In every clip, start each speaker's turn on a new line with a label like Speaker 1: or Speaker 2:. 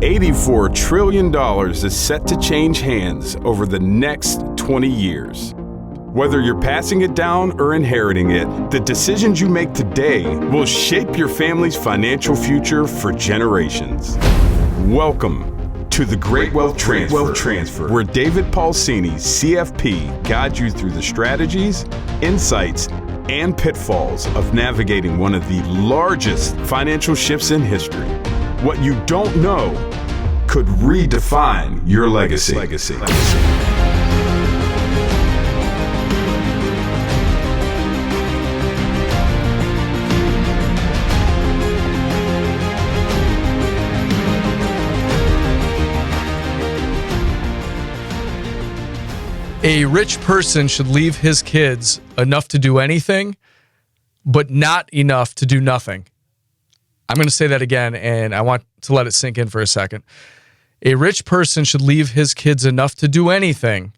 Speaker 1: $84 trillion is set to change hands over the next 20 years. Whether you're passing it down or inheriting it, the decisions you make today will shape your family's financial future for generations. Welcome to the Great Wealth Transfer, where David Pulcini, CFP, guides you through the strategies, insights, and pitfalls of navigating one of the largest financial shifts in history. What you don't know could redefine your legacy.
Speaker 2: A rich person should leave his kids enough to do anything, but not enough to do nothing. I'm going to say that again, and I want to let it sink in for a second. A rich person should leave his kids enough to do anything,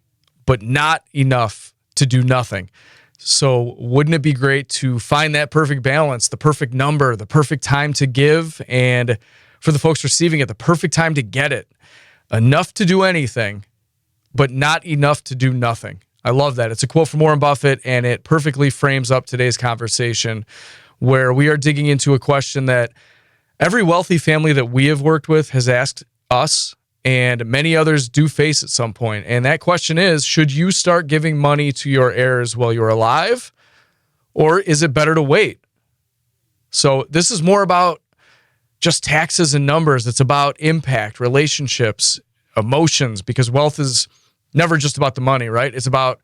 Speaker 2: but not enough to do nothing. So wouldn't it be great to find that perfect balance, the perfect number, the perfect time to give, and for the folks receiving it, the perfect time to get it? Enough to do anything, but not enough to do nothing. I love that. It's a quote from Warren Buffett, and it perfectly frames up today's conversation, where we are digging into a question that every wealthy family that we have worked with has asked us, and many others do face at some point. And that question is, should you start giving money to your heirs while you're alive, or is it better to wait? So this is more about just taxes and numbers. It's about impact, relationships, emotions, because wealth is never just about the money, right? It's about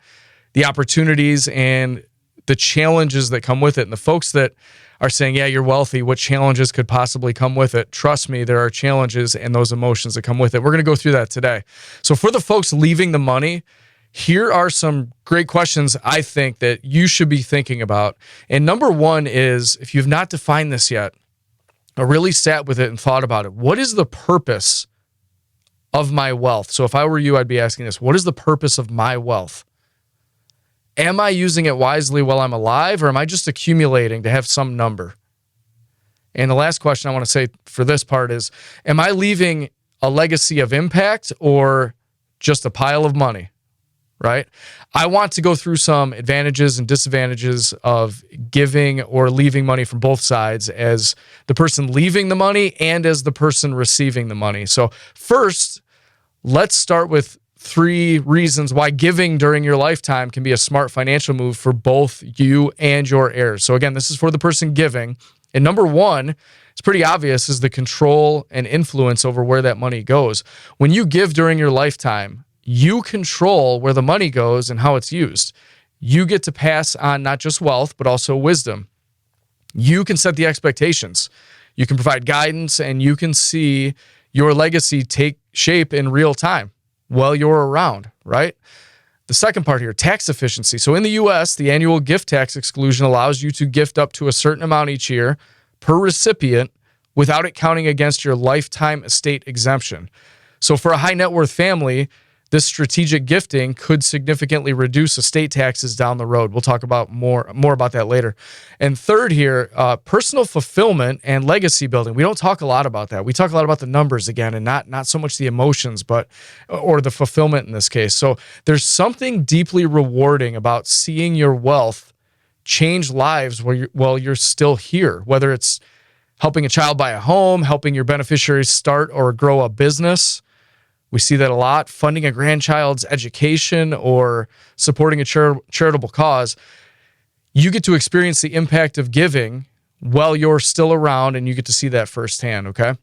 Speaker 2: the opportunities and the challenges that come with it. And the folks that are saying, yeah, you're wealthy, what challenges could possibly come with it? Trust me, there are challenges and those emotions that come with it. We're going to go through that today. So for the folks leaving the money, here are some great questions I think that you should be thinking about. And number one is, if you've not defined this yet, I really sat with it and thought about it. What is the purpose of my wealth? So if I were you, I'd be asking this: what is the purpose of my wealth? Am I using it wisely while I'm alive, or am I just accumulating to have some number? And the last question I want to say for this part is, am I leaving a legacy of impact or just a pile of money, right? I want to go through some advantages and disadvantages of giving or leaving money from both sides, as the person leaving the money and as the person receiving the money. So first, let's start with 3 reasons why giving during your lifetime can be a smart financial move for both you and your heirs. So again, this is for the person giving. And number one, it's pretty obvious, is the control and influence over where that money goes. When you give during your lifetime, you control where the money goes and how it's used. You get to pass on not just wealth, but also wisdom. You can set the expectations. You can provide guidance, and you can see your legacy take shape in real time while you're around, right? The second part here, tax efficiency. So in the U.S., the annual gift tax exclusion allows you to gift up to a certain amount each year per recipient without it counting against your lifetime estate exemption. So for a high net worth family, this strategic gifting could significantly reduce estate taxes down the road. We'll talk about more about that later. And third here, personal fulfillment and legacy building. We don't talk a lot about that. We talk a lot about the numbers again, and not so much the emotions, or the fulfillment in this case. So there's something deeply rewarding about seeing your wealth change lives while you're still here, whether it's helping a child buy a home, helping your beneficiaries start or grow a business. We see that a lot, funding a grandchild's education or supporting a charitable cause. You get to experience the impact of giving while you're still around, and you get to see that firsthand, okay?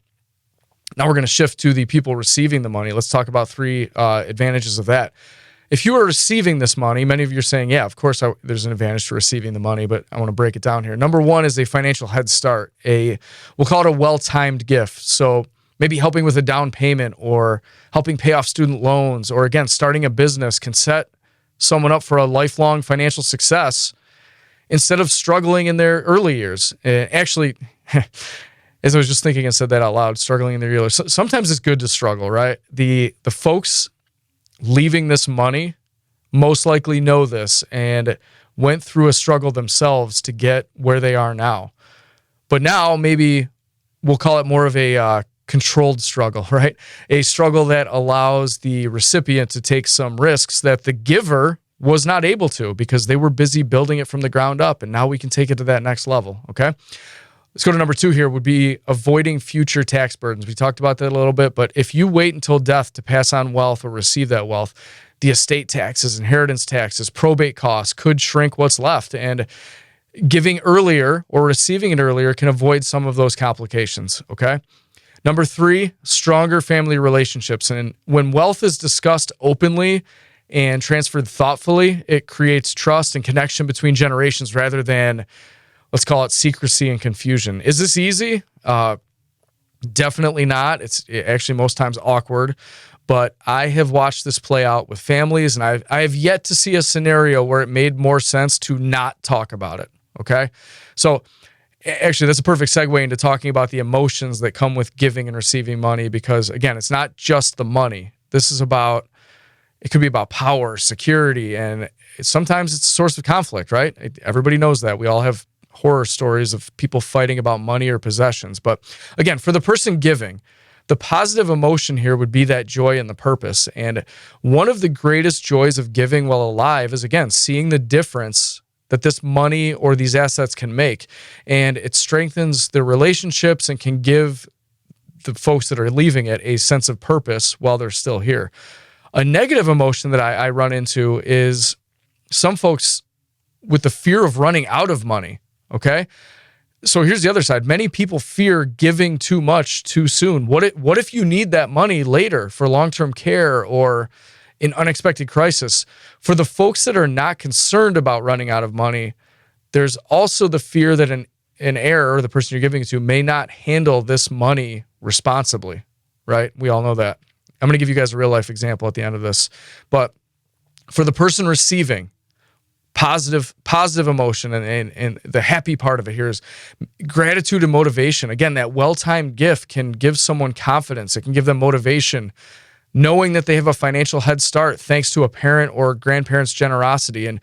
Speaker 2: Now we're going to shift to the people receiving the money. Let's talk about 3 advantages of that. If you are receiving this money, many of you are saying, yeah, of course there's an advantage to receiving the money, but I want to break it down here. Number one is a financial head start. We'll call it a well-timed gift. So maybe helping with a down payment or helping pay off student loans, or again, starting a business can set someone up for a lifelong financial success instead of struggling in their early years. Actually, as I was just thinking and said that out loud, struggling in their early years. Sometimes it's good to struggle, right? The folks leaving this money most likely know this and went through a struggle themselves to get where they are now. But now maybe we'll call it more of a controlled struggle, right? A struggle that allows the recipient to take some risks that the giver was not able to because they were busy building it from the ground up. And now we can take it to that next level, okay? Let's go to number 2 here would be avoiding future tax burdens. We talked about that a little bit, but if you wait until death to pass on wealth or receive that wealth, the estate taxes, inheritance taxes, probate costs could shrink what's left. And giving earlier or receiving it earlier can avoid some of those complications, okay? Number 3, stronger family relationships. And when wealth is discussed openly and transferred thoughtfully, it creates trust and connection between generations rather than, let's call it, secrecy and confusion. Is this easy? Definitely not. It's actually most times awkward. But I have watched this play out with families, and I have yet to see a scenario where it made more sense to not talk about it, okay? So actually, that's a perfect segue into talking about the emotions that come with giving and receiving money because, again, it's not just the money. This is about, it could be about power, security, and sometimes it's a source of conflict, right? Everybody knows that. We all have horror stories of people fighting about money or possessions. But again, for the person giving, the positive emotion here would be that joy and the purpose. And one of the greatest joys of giving while alive is, again, seeing the difference that this money or these assets can make. And it strengthens the relationships and can give the folks that are leaving it a sense of purpose while they're still here. A negative emotion that I run into is some folks with the fear of running out of money, okay? So here's the other side. Many people fear giving too much too soon. What if you need that money later for long-term care or an unexpected crisis? For the folks that are not concerned about running out of money, there's also the fear that an heir, or the person you're giving it to, may not handle this money responsibly, right? We all know that. I'm going to give you guys a real-life example at the end of this. But for the person receiving, positive emotion and the happy part of it here is gratitude and motivation. Again, that well-timed gift can give someone confidence. It can give them motivation, knowing that they have a financial head start thanks to a parent or grandparent's generosity. And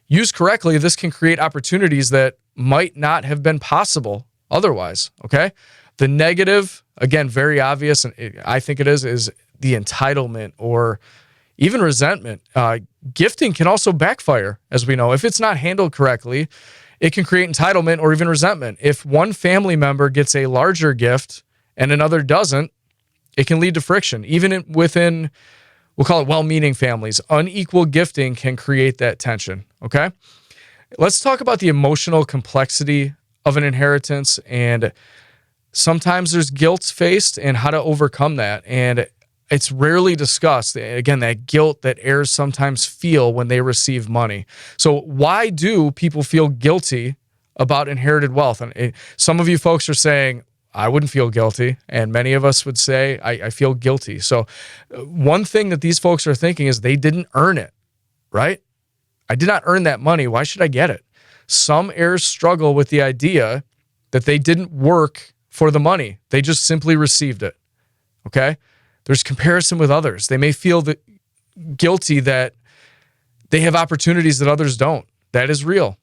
Speaker 2: used correctly, this can create opportunities that might not have been possible otherwise, okay? The negative, again, very obvious, and I think it is the entitlement or even resentment. Gifting can also backfire, as we know. If it's not handled correctly, it can create entitlement or even resentment. If one family member gets a larger gift and another doesn't, it can lead to friction. Even within, we'll call it well-meaning families, unequal gifting can create that tension, okay? Let's talk about the emotional complexity of an inheritance, and sometimes there's guilt faced and how to overcome that. And it's rarely discussed. Again, that guilt that heirs sometimes feel when they receive money. So why do people feel guilty about inherited wealth? And some of you folks are saying, I wouldn't feel guilty. And many of us would say, I feel guilty. So one thing that these folks are thinking is they didn't earn it, right? I did not earn that money. Why should I get it? Some heirs struggle with the idea that they didn't work for the money. They just simply received it, okay? There's comparison with others. They may feel guilty that they have opportunities that others don't. That is real.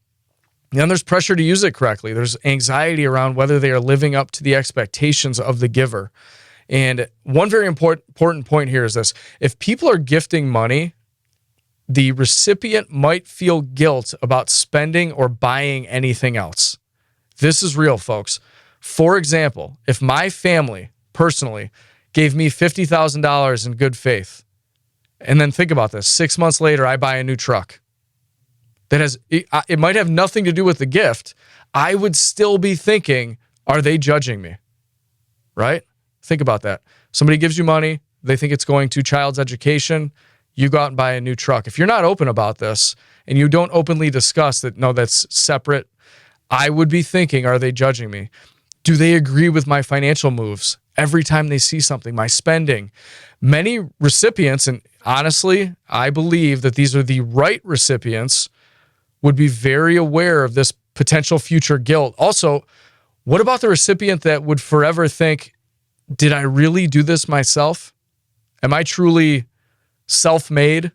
Speaker 2: And then there's pressure to use it correctly. There's anxiety around whether they are living up to the expectations of the giver. And one very important point here is this. If people are gifting money, the recipient might feel guilt about spending or buying anything else. This is real, folks. For example, if my family personally gave me $50,000 in good faith, and then think about this, 6 months later, I buy a new truck. It might have nothing to do with the gift. I would still be thinking, are they judging me? Right? Think about that. Somebody gives you money. They think it's going to child's education. You go out and buy a new truck. If you're not open about this and you don't openly discuss that, no, that's separate, I would be thinking, are they judging me? Do they agree with my financial moves? Every time they see something, my spending. Many recipients, and honestly, I believe that these are the right recipients, would be very aware of this potential future guilt. Also, what about the recipient that would forever think, did I really do this myself? Am I truly self-made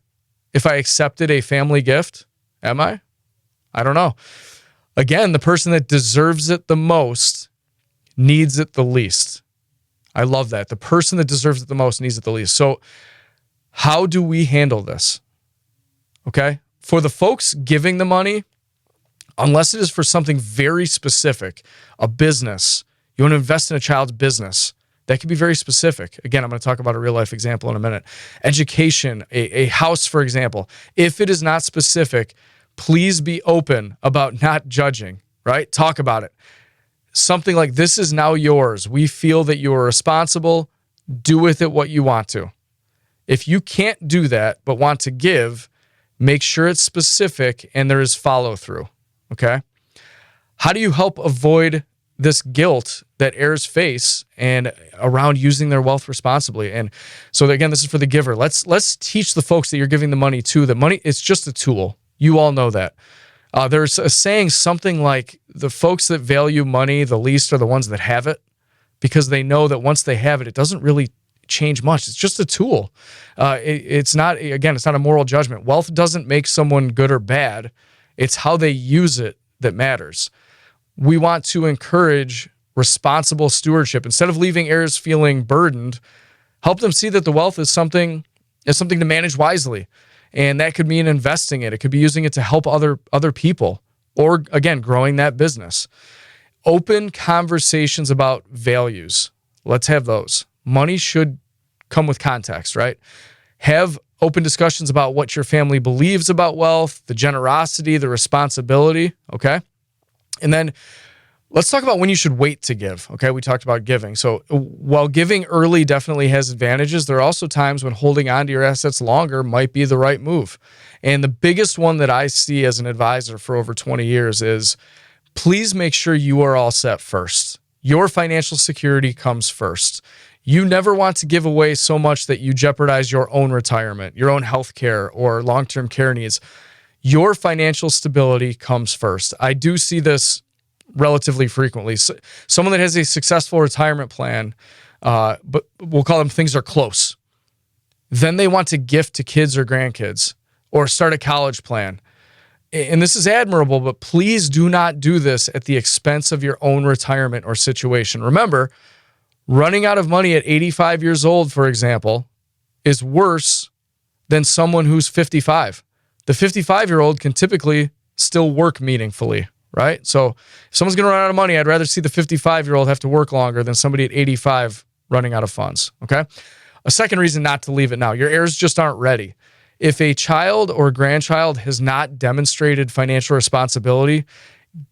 Speaker 2: if I accepted a family gift? Am I? I don't know. Again, the person that deserves it the most needs it the least. I love that. The person that deserves it the most needs it the least. So how do we handle this? Okay. For the folks giving the money, unless it is for something very specific, a business, you want to invest in a child's business, that can be very specific. Again, I'm going to talk about a real life example in a minute. Education, a house, for example. If it is not specific, please be open about not judging, right? Talk about it. Something like, this is now yours. We feel that you are responsible. Do with it what you want to. If you can't do that but want to give, make sure it's specific and there is follow through. Okay? How do you help avoid this guilt that heirs face and around using their wealth responsibly? And so again, this is for the giver. Let's teach the folks that you're giving the money to that money is just a tool. You all know that. There's a saying something like, the folks that value money the least are the ones that have it, because they know that once they have it, it doesn't really change much. It's just a tool. It's not a moral judgment. Wealth doesn't make someone good or bad. It's how they use it that matters. We want to encourage responsible stewardship. Instead of leaving heirs feeling burdened, help them see that the wealth is something to manage wisely. And that could mean investing it. It could be using it to help other people, or again, growing that business. Open conversations about values. Let's have those. Money should come with context, right? Have open discussions about what your family believes about wealth, the generosity, the responsibility, okay? And then let's talk about when you should wait to give, okay? We talked about giving. So while giving early definitely has advantages, there are also times when holding on to your assets longer might be the right move. And the biggest one that I see as an advisor for over 20 years is, please make sure you are all set first. Your financial security comes first. You never want to give away so much that you jeopardize your own retirement, your own health care, or long-term care needs. Your financial stability comes first. I do see this relatively frequently. So, someone that has a successful retirement plan, but we'll call them things are close. Then they want to gift to kids or grandkids or start a college plan. And this is admirable, but please do not do this at the expense of your own retirement or situation. Remember, running out of money at 85 years old, for example, is worse than someone who's 55. The 55-year-old can typically still work meaningfully, right? So if someone's going to run out of money, I'd rather see the 55-year-old have to work longer than somebody at 85 running out of funds, okay? A second reason not to leave it now, your heirs just aren't ready. If a child or grandchild has not demonstrated financial responsibility,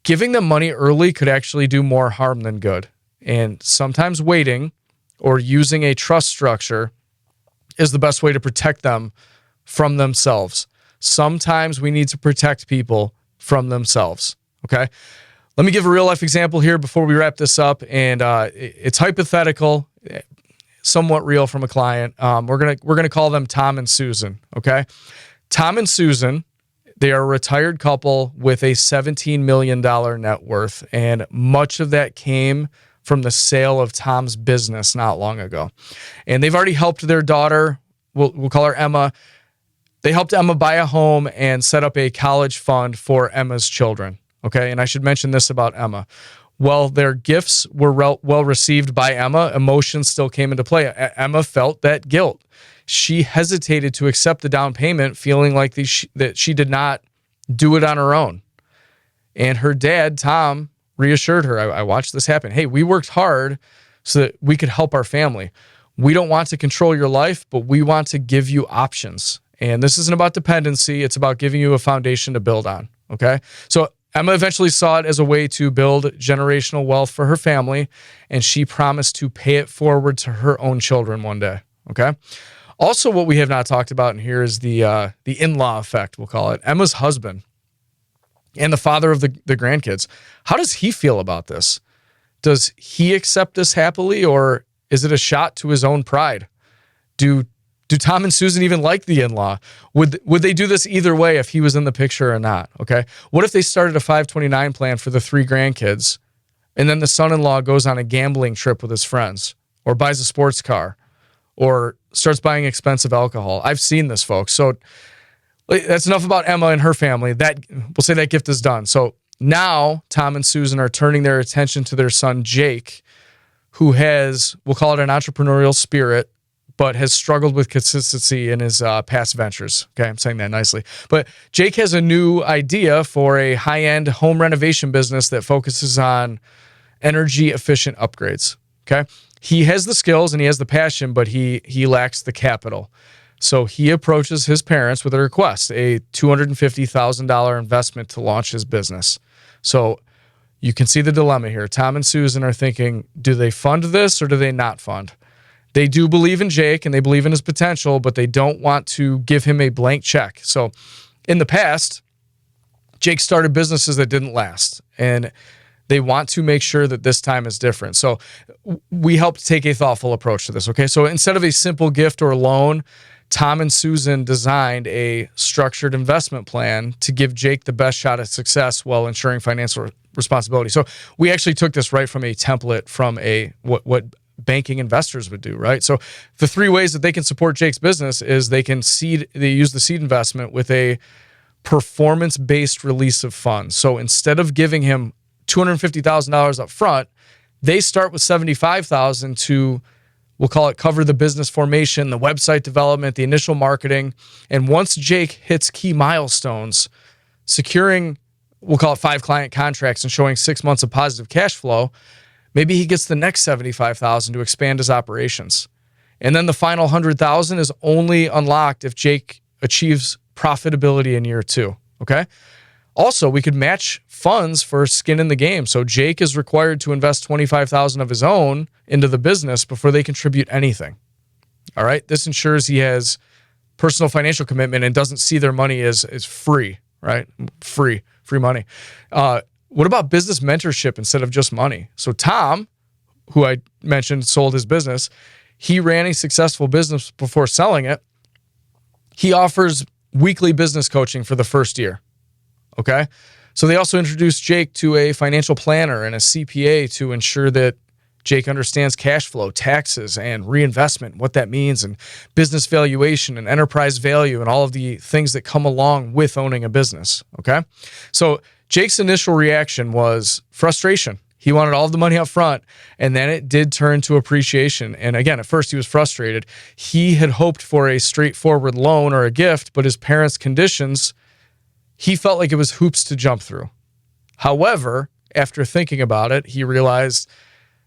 Speaker 2: giving them money early could actually do more harm than good. And sometimes waiting or using a trust structure is the best way to protect them from themselves. Sometimes we need to protect people from themselves, okay? Let me give a real life example here before we wrap this up, and it's hypothetical, somewhat real from a client. We're gonna call them Tom and Susan, okay? Tom and Susan, they are a retired couple with a $17 million net worth, and much of that came from the sale of Tom's business not long ago. And they've already helped their daughter, we'll call her Emma. They helped Emma buy a home and set up a college fund for Emma's children, okay? And I should mention this about Emma. While their gifts were well received by Emma, emotions still came into play. Emma felt that guilt. She hesitated to accept the down payment, feeling like that she did not do it on her own. And her dad, Tom, reassured her. I watched this happen. Hey, we worked hard so that we could help our family. We don't want to control your life, but we want to give you options. And this isn't about dependency. It's about giving you a foundation to build on, okay? So Emma eventually saw it as a way to build generational wealth for her family, and she promised to pay it forward to her own children one day, okay? Also, what we have not talked about in here is the in-law effect, we'll call it. Emma's husband and the father of the grandkids. How does he feel about this? Does he accept this happily, or is it a shot to his own pride? Do Tom and Susan even like the in-law? Would they do this either way if he was in the picture or not? Okay. What if they started a 529 plan for the 3 grandkids, and then the son-in-law goes on a gambling trip with his friends, or buys a sports car, or starts buying expensive alcohol? I've seen this, folks. So that's enough about Emma and her family. That we'll say that gift is done. So now Tom and Susan are turning their attention to their son, Jake, who has, we'll call it an entrepreneurial spirit, but has struggled with consistency in his past ventures. Okay, I'm saying that nicely. But Jake has a new idea for a high-end home renovation business that focuses on energy-efficient upgrades. Okay, he has the skills and he has the passion, but he lacks the capital. So he approaches his parents with a request, a $250,000 investment to launch his business. So you can see the dilemma here. Tom and Susan are thinking, do they fund this or do they not fund? They do believe in Jake and they believe in his potential, but they don't want to give him a blank check. So in the past, Jake started businesses that didn't last, and they want to make sure that this time is different. So we helped take a thoughtful approach to this, okay? So instead of a simple gift or loan, Tom and Susan designed a structured investment plan to give Jake the best shot at success while ensuring financial responsibility. So we actually took this right from a template from what banking investors would do, right? So the three ways that they can support Jake's business is they use the seed investment with a performance-based release of funds. So instead of giving him $250,000 up front, they start with $75,000 to, we'll call it, cover the business formation, the website development, the initial marketing. And once Jake hits key milestones, securing, we'll call it 5 client contracts and showing 6 months of positive cash flow, maybe he gets the next $75,000 to expand his operations. And then the final $100,000 is only unlocked if Jake achieves profitability in year 2. Okay. Also, we could match funds for skin in the game. So Jake is required to invest $25,000 of his own into the business before they contribute anything. All right. This ensures he has personal financial commitment and doesn't see their money as free, right? Free money. What about business mentorship instead of just money? So Tom, who I mentioned sold his business, he ran a successful business before selling it. He offers weekly business coaching for the first year. Okay. So they also introduced Jake to a financial planner and a CPA to ensure that Jake understands cash flow, taxes, and reinvestment, what that means, and business valuation and enterprise value and all of the things that come along with owning a business. Okay. So Jake's initial reaction was frustration. He wanted all of the money up front, and then it did turn to appreciation. And again, at first he was frustrated. He had hoped for a straightforward loan or a gift, but his parents' conditions, he felt like it was hoops to jump through. However, after thinking about it, he realized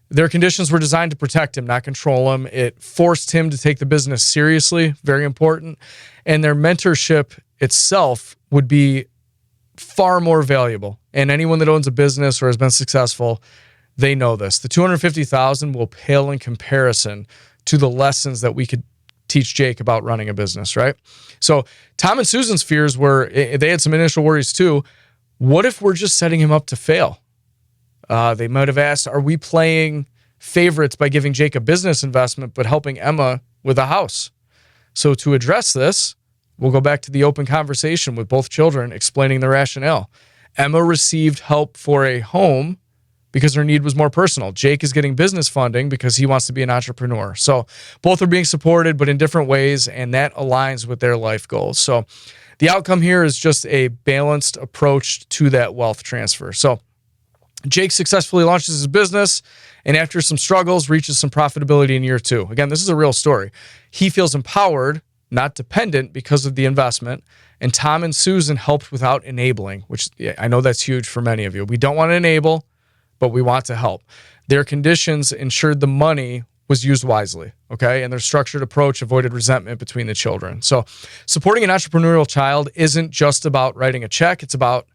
Speaker 2: their conditions were designed to protect him, not control him. It forced him to take the business seriously, very important. And their mentorship itself would be far more valuable. And anyone that owns a business or has been successful, they know this. The $250,000 will pale in comparison to the lessons that we could teach Jake about running a business, right? So Tom and Susan's fears were, they had some initial worries too. What if we're just setting him up to fail? They might have asked, are we playing favorites by giving Jake a business investment but helping Emma with a house? So to address this, we'll go back to the open conversation with both children explaining the rationale. Emma received help for a home because her need was more personal. Jake is getting business funding because he wants to be an entrepreneur. So both are being supported, but in different ways, and that aligns with their life goals. So the outcome here is just a balanced approach to that wealth transfer. So Jake successfully launches his business and after some struggles reaches some profitability in year 2. Again, this is a real story. He feels empowered, not dependent because of the investment. And Tom and Susan helped without enabling, which I know that's huge for many of you. We don't want to enable, but we want to help. Their conditions ensured the money was used wisely, okay? And their structured approach avoided resentment between the children. So supporting an entrepreneurial child isn't just about writing a check. It's about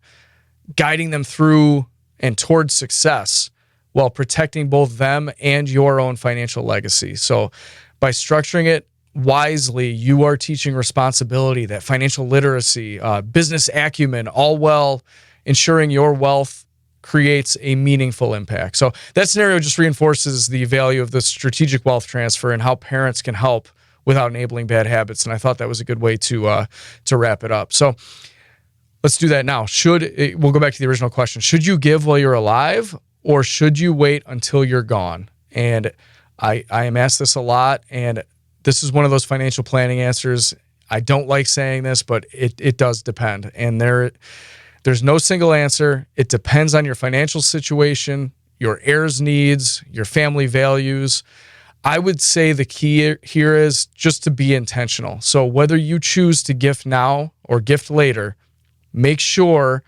Speaker 2: guiding them through and towards success while protecting both them and your own financial legacy. So by structuring it wisely, you are teaching responsibility, that financial literacy, business acumen, all while ensuring your wealth creates a meaningful impact. So that scenario just reinforces the value of the strategic wealth transfer and how parents can help without enabling bad habits. And I thought that was a good way to wrap it up. So let's do that now. We'll go back to the original question. Should you give while you're alive or should you wait until you're gone? And I am asked this a lot, and this is one of those financial planning answers. I don't like saying this, but it does depend. And there's no single answer. It depends on your financial situation, your heirs' needs, your family values. I would say the key here is just to be intentional. So whether you choose to gift now or gift later, make sure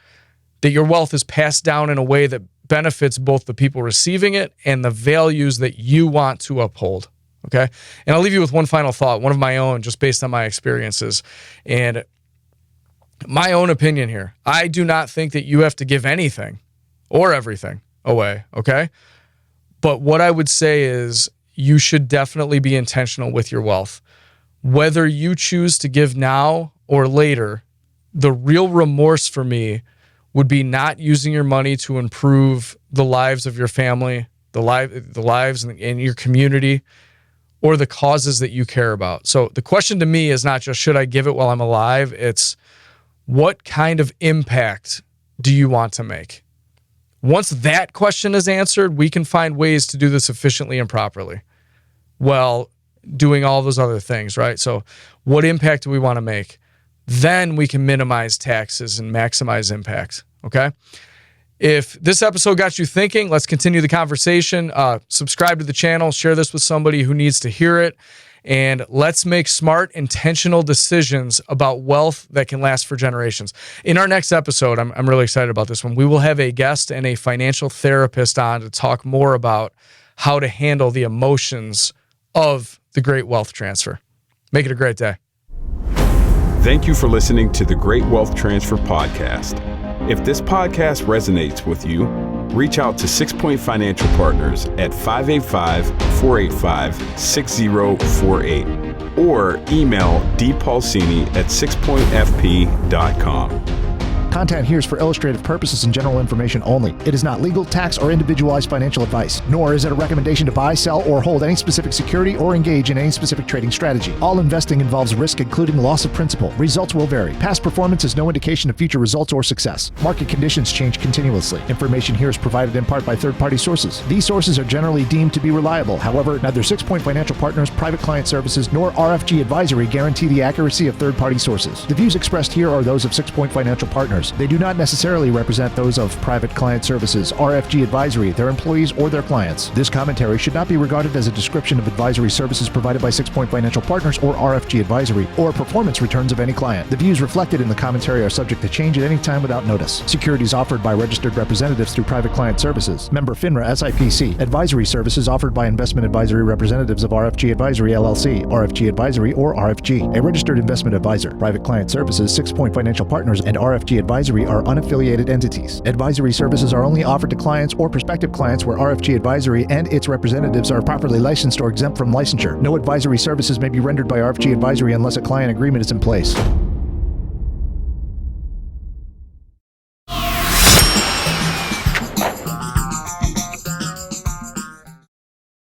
Speaker 2: that your wealth is passed down in a way that benefits both the people receiving it and the values that you want to uphold. Okay. And I'll leave you with one final thought, one of my own, just based on my experiences and my own opinion here. I do not think that you have to give anything or everything away. Okay. But what I would say is you should definitely be intentional with your wealth. Whether you choose to give now or later, the real remorse for me would be not using your money to improve the lives of your family, the lives in your community, or the causes that you care about. So the question to me is not just, should I give it while I'm alive? It's, what kind of impact do you want to make? Once that question is answered, we can find ways to do this efficiently and properly while doing all those other things, right? So what impact do we want to make? Then we can minimize taxes and maximize impact, okay? If this episode got you thinking, let's continue the conversation. Subscribe to the channel, share this with somebody who needs to hear it, and let's make smart, intentional decisions about wealth that can last for generations. In our next episode, I'm really excited about this one. We will have a guest and a financial therapist on to talk more about how to handle the emotions of the great wealth transfer. Make it a great day.
Speaker 1: Thank you for listening to the Great Wealth Transfer Podcast. If this podcast resonates with you, reach out to 6 Point Financial Partners at 585-485-6048 or email dpulcini@6pointfp.com.
Speaker 3: Content here is for illustrative purposes and general information only. It is not legal, tax, or individualized financial advice, nor is it a recommendation to buy, sell, or hold any specific security or engage in any specific trading strategy. All investing involves risk, including loss of principal. Results will vary. Past performance is no indication of future results or success. Market conditions change continuously. Information here is provided in part by third-party sources. These sources are generally deemed to be reliable. However, neither 6 Point Financial Partners, Private Client Services, nor RFG Advisory guarantee the accuracy of third-party sources. The views expressed here are those of 6 Point Financial Partners. They do not necessarily represent those of Private Client Services, RFG Advisory, their employees, or their clients. This commentary should not be regarded as a description of advisory services provided by 6 Point Financial Partners or RFG Advisory, or performance returns of any client. The views reflected in the commentary are subject to change at any time without notice. Securities offered by registered representatives through Private Client Services. Member FINRA SIPC. Advisory services offered by investment advisory representatives of RFG Advisory LLC, RFG Advisory, or RFG. A registered investment advisor. Private Client Services, 6 Point Financial Partners, and RFG Advisory are unaffiliated entities. Advisory services are only offered to clients or prospective clients where RFG Advisory and its representatives are properly licensed or exempt from licensure. No advisory services may be rendered by RFG Advisory unless a client agreement is in place.